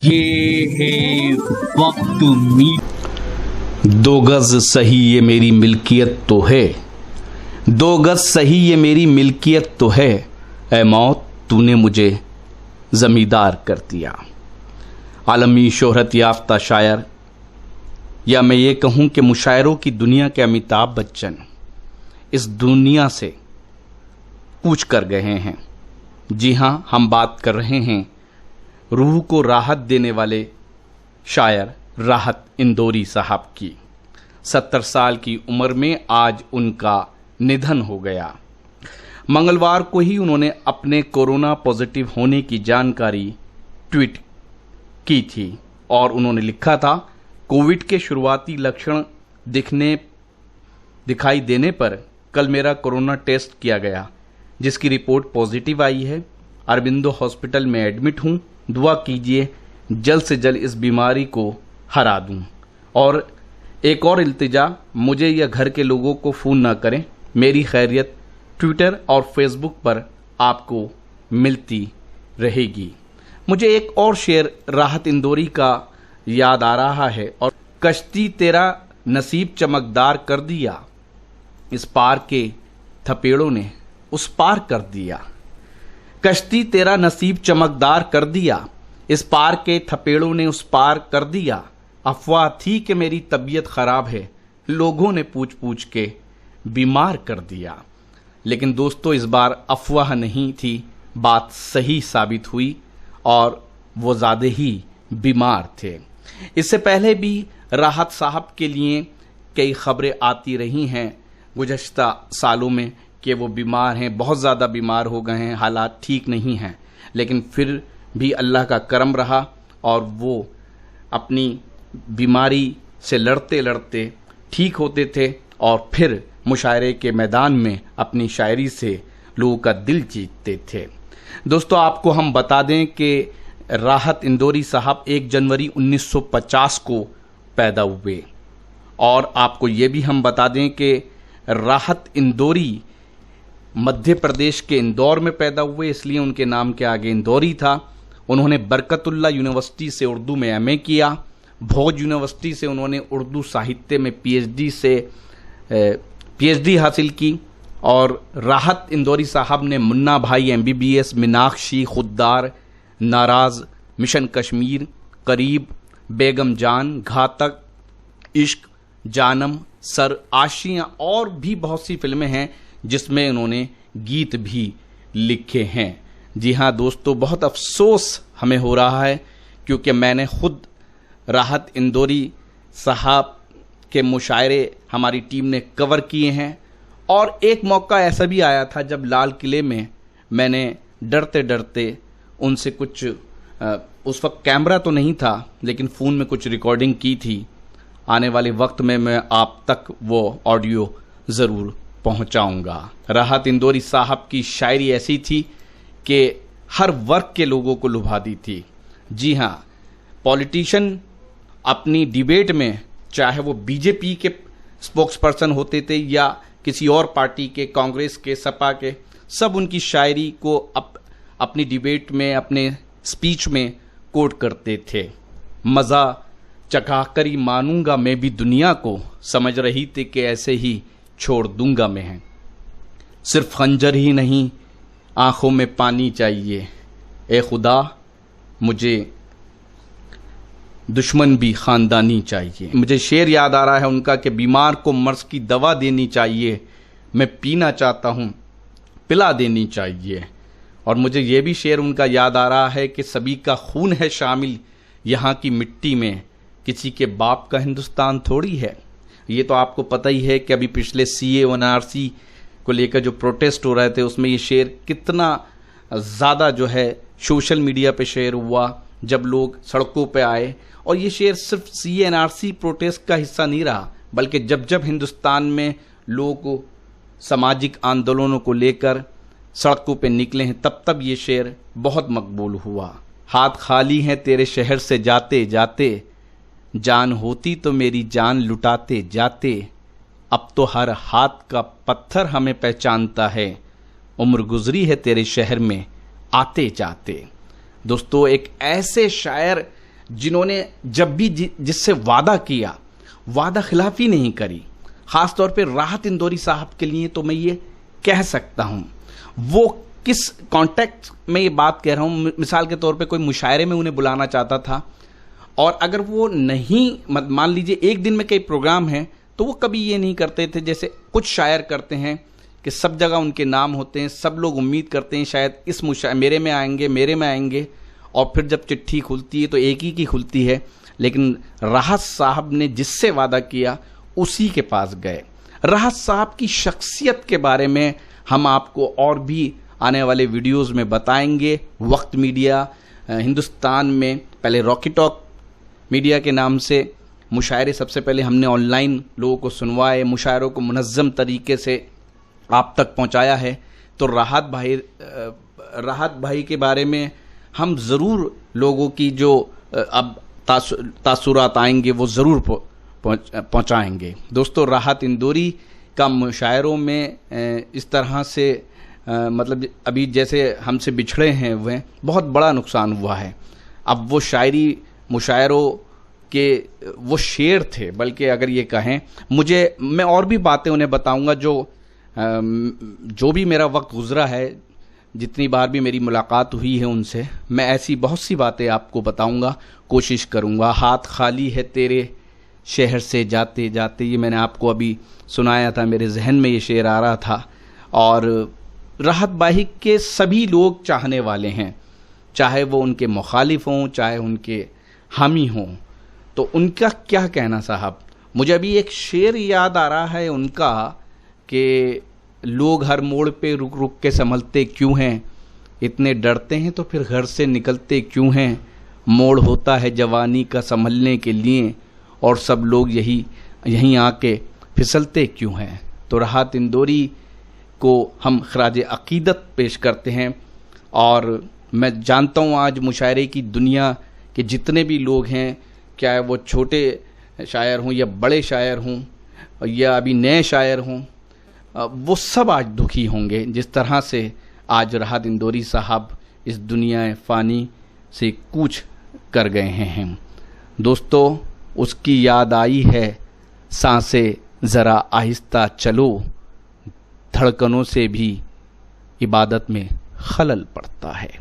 ये है वक्त दो गज सही ये मेरी मिल्कियत तो है, दो गज सही ये मेरी मिल्कियत तो है। ऐ मौत तूने मुझे जमींदार कर दिया। आलमी शोहरत याफ्ता शायर, या मैं ये कहूं कि मुशायरों की दुनिया के अमिताभ बच्चन इस दुनिया से कूच कर गए हैं। जी हां, हम बात कर रहे हैं रूह को राहत देने वाले शायर राहत इंदौरी साहब की। 70 साल की उम्र में आज उनका निधन हो गया। मंगलवार को ही उन्होंने अपने कोरोना पॉजिटिव होने की जानकारी ट्वीट की थी और उन्होंने लिखा था, कोविड के शुरुआती लक्षण दिखाई देने पर कल मेरा कोरोना टेस्ट किया गया, जिसकी रिपोर्ट पॉजिटिव आई है। अरबिंदो हॉस्पिटल में एडमिट हूं। दुआ कीजिए जल्द से जल्द इस बीमारी को हरा दूं। और एक और इल्तिजा, मुझे या घर के लोगों को फ़ोन ना करें। मेरी खैरियत ट्विटर और फेसबुक पर आपको मिलती रहेगी। मुझे एक और शेर राहत इंदौरी का याद आ रहा है। और कश्ती तेरा नसीब चमकदार कर दिया, इस पार के थपेड़ों ने उस पार कर दिया। कश्ती तेरा नसीब चमकदार कर दिया, इस पार के थपेड़ों ने उस पार कर दिया। अफवाह थी कि मेरी तबीयत खराब है, लोगों ने पूछ पूछ के बीमार कर दिया। लेकिन दोस्तों, इस बार अफवाह नहीं थी, बात सही साबित हुई और वो ज़्यादा ही बीमार थे। इससे पहले भी राहत साहब के लिए कई खबरें आती रही हैं गुज़श्ता सालों में कि वो बीमार हैं, बहुत ज़्यादा बीमार हो गए हैं, हालात ठीक नहीं हैं। लेकिन फिर भी अल्लाह का करम रहा और वो अपनी बीमारी से लड़ते लड़ते ठीक होते थे और फिर मुशायरे के मैदान में अपनी शायरी से लोगों का दिल जीतते थे। दोस्तों, आपको हम बता दें कि राहत इंदौरी साहब 1 जनवरी 1950 को पैदा हुए। और आपको ये भी हम बता दें कि राहत इंदौरी मध्य प्रदेश के इंदौर में पैदा हुए, इसलिए उनके नाम के आगे इंदौरी था। उन्होंने बरकतुल्लाह यूनिवर्सिटी से उर्दू में एमए किया। भोज यूनिवर्सिटी से उन्होंने उर्दू साहित्य में पीएचडी हासिल की। और राहत इंदौरी साहब ने मुन्ना भाई, एमबीबीएस, मीनाक्षी, खुद्दार, नाराज, मिशन कश्मीर, करीब, बेगम जान, घातक, इश्क, जानम, सर, आशियां और भी बहुत सी फिल्में हैं जिसमें उन्होंने गीत भी लिखे हैं। जी हाँ दोस्तों, बहुत अफसोस हमें हो रहा है क्योंकि मैंने खुद राहत इंदौरी साहब के मुशायरे हमारी टीम ने कवर किए हैं। और एक मौका ऐसा भी आया था जब लाल किले में मैंने डरते डरते उनसे कुछ उस वक्त कैमरा तो नहीं था लेकिन फ़ोन में कुछ रिकॉर्डिंग की थी। आने वाले वक्त में मैं आप तक वो ऑडियो ज़रूर पहुंचाऊंगा। राहत इंदौरी साहब की शायरी ऐसी थी कि हर वर्ग के लोगों को लुभा दी थी। जी हाँ, पॉलिटिशियन अपनी डिबेट में, चाहे वो बीजेपी के स्पोक्स पर्सन होते थे या किसी और पार्टी के, कांग्रेस के, सपा के, सब उनकी शायरी को अपनी डिबेट में, अपने स्पीच में कोट करते थे। मज़ा चखाकर ही मानूंगा मैं भी दुनिया को, समझ रही थी कि ऐसे ही छोड़ दूंगा मैं। सिर्फ खंजर ही नहीं, आंखों में पानी चाहिए। ए खुदा, मुझे दुश्मन भी खानदानी चाहिए। मुझे शेर याद आ रहा है उनका कि बीमार को मर्ज की दवा देनी चाहिए, मैं पीना चाहता हूँ, पिला देनी चाहिए। और मुझे ये भी शेर उनका याद आ रहा है कि सभी का खून है शामिल यहाँ की मिट्टी में, किसी के बाप का हिंदुस्तान थोड़ी है। ये तो आपको पता ही है कि अभी पिछले सीए और एनआरसी को लेकर जो प्रोटेस्ट हो रहे थे उसमें ये शेर कितना ज़्यादा जो है सोशल मीडिया पे शेयर हुआ जब लोग सड़कों पे आए। और ये शेर सिर्फ सीए एनआरसी प्रोटेस्ट का हिस्सा नहीं रहा, बल्कि जब जब हिंदुस्तान में लोग सामाजिक आंदोलनों को लेकर सड़कों पे निकले हैं तब तब ये शेर बहुत मकबूल हुआ। हाथ खाली हैं तेरे शहर से जाते जाते, जान होती तो मेरी जान लुटाते जाते। अब तो हर हाथ का पत्थर हमें पहचानता है, उम्र गुजरी है तेरे शहर में आते जाते। दोस्तों, एक ऐसे शायर जिन्होंने जब भी जिससे वादा किया, वादा खिलाफी नहीं करी। खास तौर पे राहत इंदौरी साहब के लिए तो मैं ये कह सकता हूं, वो किस कॉन्टेक्स्ट में ये बात कह रहा हूं, मिसाल के तौर पे कोई मुशायरे में उन्हें बुलाना चाहता था, और अगर वो नहीं, मान लीजिए एक दिन में कई प्रोग्राम हैं, तो वो कभी ये नहीं करते थे जैसे कुछ शायर करते हैं कि सब जगह उनके नाम होते हैं, सब लोग उम्मीद करते हैं शायद इस मेरे में आएंगे, और फिर जब चिट्ठी खुलती है तो एक ही की खुलती है। लेकिन राहत साहब ने जिससे वादा किया उसी के पास गए। राहत साहब की शख्सियत के बारे में हम आपको और भी आने वाले वीडियोस में बताएंगे। वक्त मीडिया हिंदुस्तान में पहले रॉकी टॉक मीडिया के नाम से मुशायरे सबसे पहले हमने ऑनलाइन लोगों को सुनवाए, मुशायरों को मुनज़्ज़म तरीके से आप तक पहुंचाया है। तो राहत भाई के बारे में हम ज़रूर लोगों की जो अब तासुरात आएंगे वो ज़रूर पहुंचाएंगे। दोस्तों, राहत इंदौरी का मुशायरों में इस तरह से मतलब अभी जैसे हमसे बिछड़े हैं वह बहुत बड़ा नुकसान हुआ है। अब वो शायरी मुशायरों के वो शेर थे, बल्कि अगर ये कहें, मैं और भी बातें उन्हें बताऊंगा जो भी मेरा वक्त गुजरा है, जितनी बार भी मेरी मुलाकात हुई है उनसे, मैं ऐसी बहुत सी बातें आपको बताऊंगा, कोशिश करूंगा। हाथ खाली है तेरे शहर से जाते जाते, ये मैंने आपको अभी सुनाया था, मेरे जहन में ये शेर आ रहा था। और राहत भाई के सभी लोग चाहने वाले हैं, चाहे वो उनके मुखालिफ हों, चाहे उनके हामी हों। तो उनका क्या कहना साहब, मुझे अभी एक शेर याद आ रहा है उनका कि लोग हर मोड़ पे रुक रुक के संभलते क्यों हैं, इतने डरते हैं तो फिर घर से निकलते क्यों हैं, मोड़ होता है जवानी का संभलने के लिए और सब लोग यहीं आके फिसलते क्यों हैं। तो राहत इंदौरी को हम खराज अकीदत पेश करते हैं। और मैं जानता हूँ आज मुशायरे की दुनिया के जितने भी लोग हैं, क्या वो छोटे शायर हों या बड़े शायर हों या अभी नए शायर हों, वो सब आज दुखी होंगे जिस तरह से आज राहत इंदौरी साहब इस दुनिया फ़ानी से कूच कर गए हैं। दोस्तों, उसकी याद आई है, सांसें ज़रा आहिस्ता चलो, धड़कनों से भी इबादत में खलल पड़ता है।